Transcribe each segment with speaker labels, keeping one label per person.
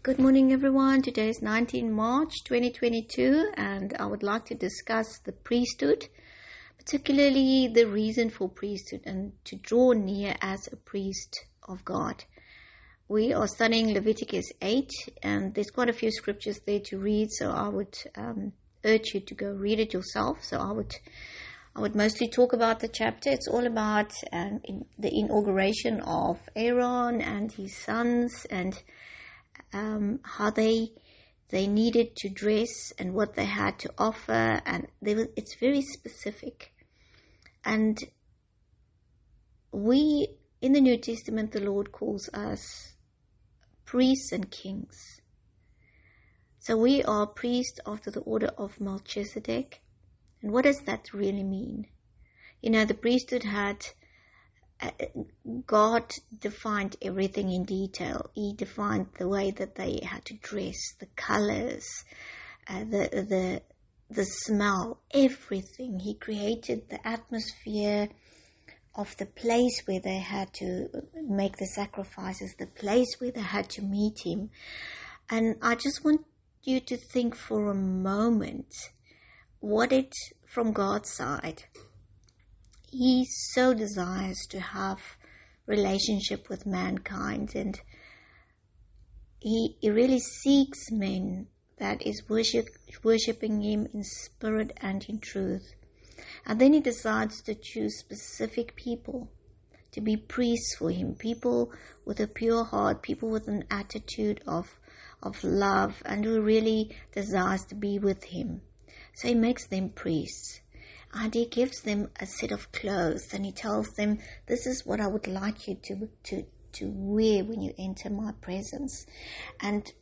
Speaker 1: Good morning, everyone. Today is 19 March 2022, and I would like to discuss the priesthood, particularly the reason for priesthood and to draw near as a priest of God. We are studying Leviticus 8, and there's quite a few scriptures there to read, so I would urge you to go read it yourself. So I would mostly talk about the chapter. It's all about the inauguration of Aaron and his sons, and how they needed to dress and what they had to offer, and it's very specific. And we, in the New Testament, the Lord calls us priests and kings. So we are priests after the order of Melchizedek. And what does that really mean? You know, the priesthood had God defined everything in detail. He defined the way that they had to dress, the colors, the smell, everything. He created the atmosphere of the place where they had to make the sacrifices, the place where they had to meet him. And I just want you to think for a moment from God's side. He so desires to have relationship with mankind, and he really seeks men that is worshiping him in spirit and in truth. And then he decides to choose specific people to be priests for him, people with a pure heart, people with an attitude of love, and who really desires to be with him. So he makes them priests. And he gives them a set of clothes, and he tells them, this is what I would like you to wear when you enter my presence. And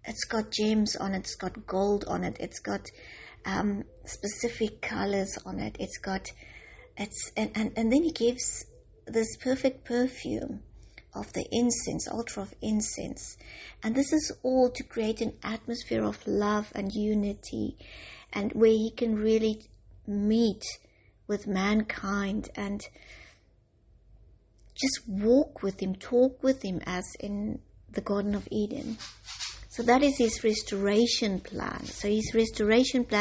Speaker 1: it's got gems on it, it's got gold on it, it's got specific colors on it, and then he gives this perfect perfume of the incense, altar of incense. And this is all to create an atmosphere of love and unity, and where he can really meet with mankind and just walk with him, talk with him, as in the Garden of Eden. So that is his restoration plan.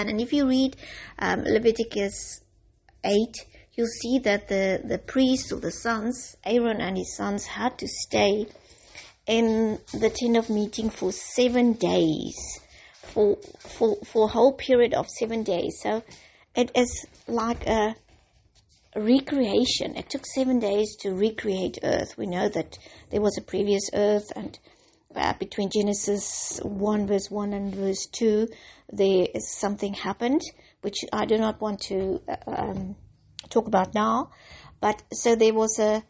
Speaker 1: And if you read Leviticus 8, you'll see that the priests or the sons, Aaron and his sons, had to stay in the tent of meeting for 7 days, for a whole period of 7 days. So it is like a recreation. It took 7 days to recreate earth. We know that there was a previous earth, and between Genesis 1 verse 1 and verse 2, there is something happened, which I do not want to talk about now. But so there was a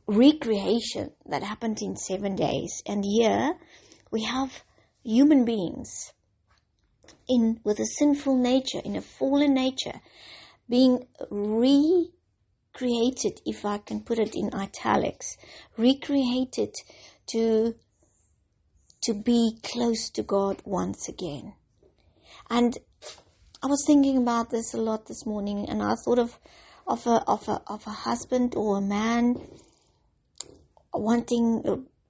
Speaker 1: recreation that happened in 7 days. And here we have human beings with a sinful nature, in a fallen nature, being recreated, if I can put it in italics, recreated to be close to God once again. And I was thinking about this a lot this morning, and I thought of a husband or a man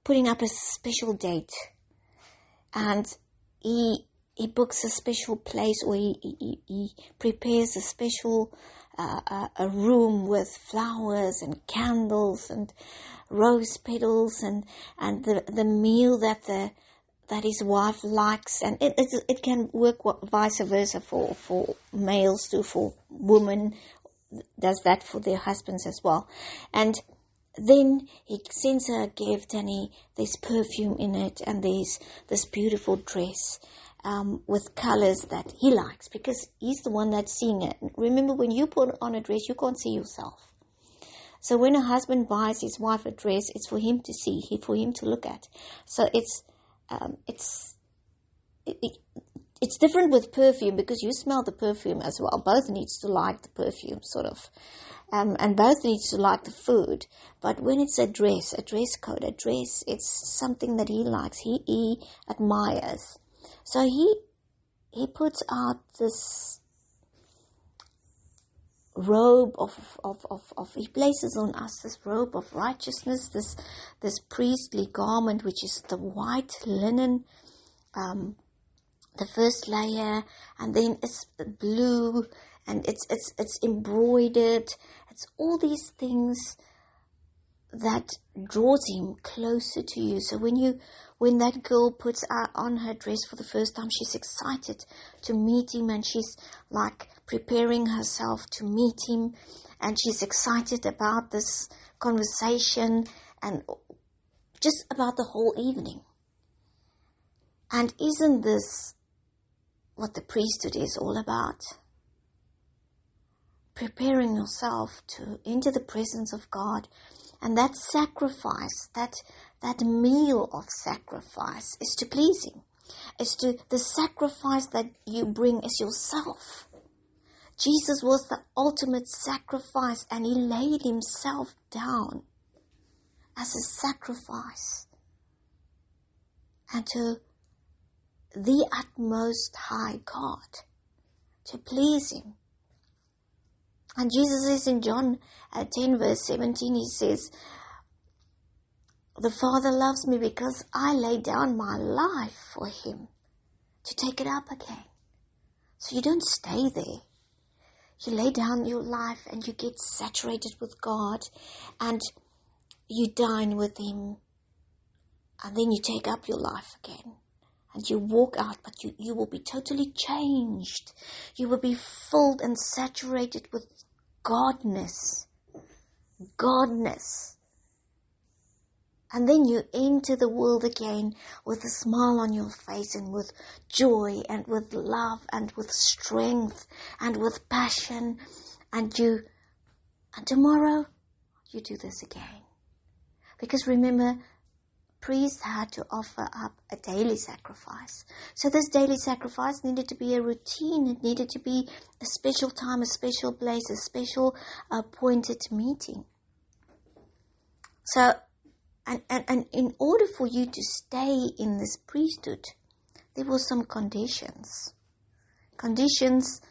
Speaker 1: putting up a special date, and he books a special place, or he prepares a special a room with flowers and candles and rose petals and the meal that his wife likes. And it can work vice versa for males too, for women does that for their husbands as well. And then he sends her a gift, and there's perfume in it, and there's this beautiful dress with colors that he likes, because he's the one that's seeing it. Remember, when you put on a dress, you can't see yourself. So when a husband buys his wife a dress, it's for him to see, for him to look at. So it's different with perfume, because you smell the perfume as well. Both needs to like the perfume, sort of. And both needs to like the food. But when it's a dress code, it's something that he likes, he admires. So he puts out this robe he places on us this robe of righteousness, this priestly garment, which is the white linen, the first layer, and then it's blue, and it's embroidered. It's all these things that draws him closer to you. So when that girl puts on her dress for the first time, she's excited to meet him, and she's like preparing herself to meet him, and she's excited about this conversation and just about the whole evening. And isn't this what the priesthood is all about? Preparing yourself to enter the presence of God. And that sacrifice, that meal of sacrifice is to please him. The sacrifice that you bring is yourself. Jesus was the ultimate sacrifice, and he laid himself down as a sacrifice. And to the utmost high God, to please him. And Jesus says in John 10 verse 17, he says, the Father loves me because I lay down my life for him to take it up again. So you don't stay there. You lay down your life and you get saturated with God, and you dine with him, and then you take up your life again. And you walk out, but you will be totally changed. You will be filled and saturated with Godness. And then you enter the world again with a smile on your face, and with joy, and with love, and with strength, and with passion. And tomorrow you do this again. Because remember, priests had to offer up a daily sacrifice. So this daily sacrifice needed to be a routine. It needed to be a special time, a special place, a special appointed meeting. So, and in order for you to stay in this priesthood, there were some conditions. Conditions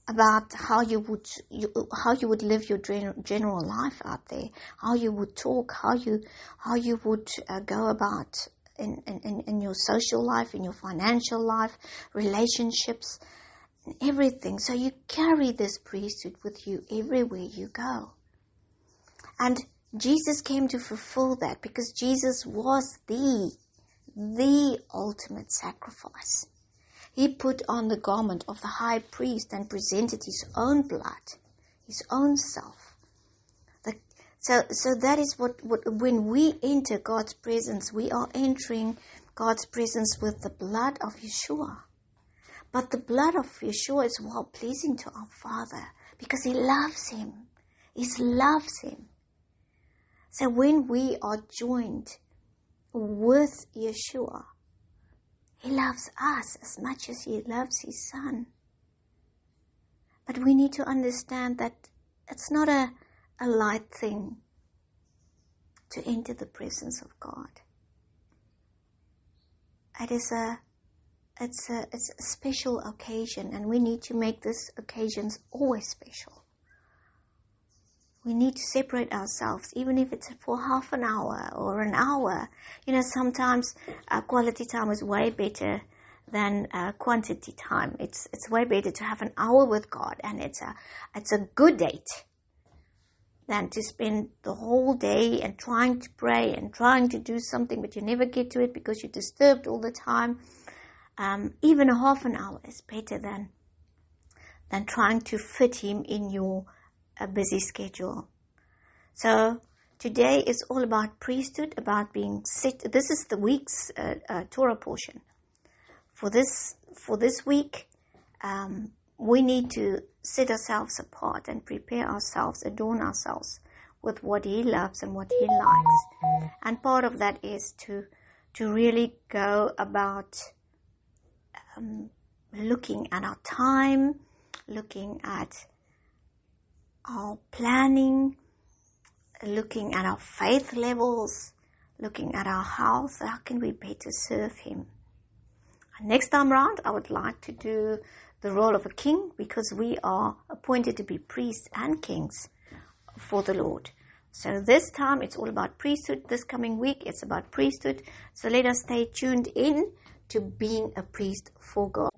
Speaker 1: about how you would live your general life out there, how you would talk, how you would go about in your social life, in your financial life, relationships, and everything. So you carry this priesthood with you everywhere you go. And Jesus came to fulfill that, because Jesus was the ultimate sacrifice. He put on the garment of the high priest and presented his own blood, his own self. So that is what when we enter God's presence, we are entering God's presence with the blood of Yeshua. But the blood of Yeshua is well pleasing to our Father, because he loves him. He loves him. So when we are joined with Yeshua, he loves us as much as he loves his Son. But we need to understand that it's not a light thing to enter the presence of God. It's a special occasion, and we need to make these occasions always special. We need to separate ourselves, even if it's for half an hour or an hour. Sometimes quality time is way better than quantity time. It's way better to have an hour with God, and it's a good date, than to spend the whole day and trying to pray and trying to do something, but you never get to it because you're disturbed all the time. Even a half an hour is better than trying to fit him in your a busy schedule. So today is all about priesthood, about being set. This is the week's Torah portion. For this week, we need to set ourselves apart and prepare ourselves, adorn ourselves with what he loves and what he likes. And part of that is to really go about looking at our time, looking at our planning, looking at our faith levels, looking at our health. How can we better serve him? And next time round, I would like to do the role of a king, because we are appointed to be priests and kings for the Lord. So this time it's all about priesthood. This coming week it's about priesthood. So let us stay tuned in to being a priest for God.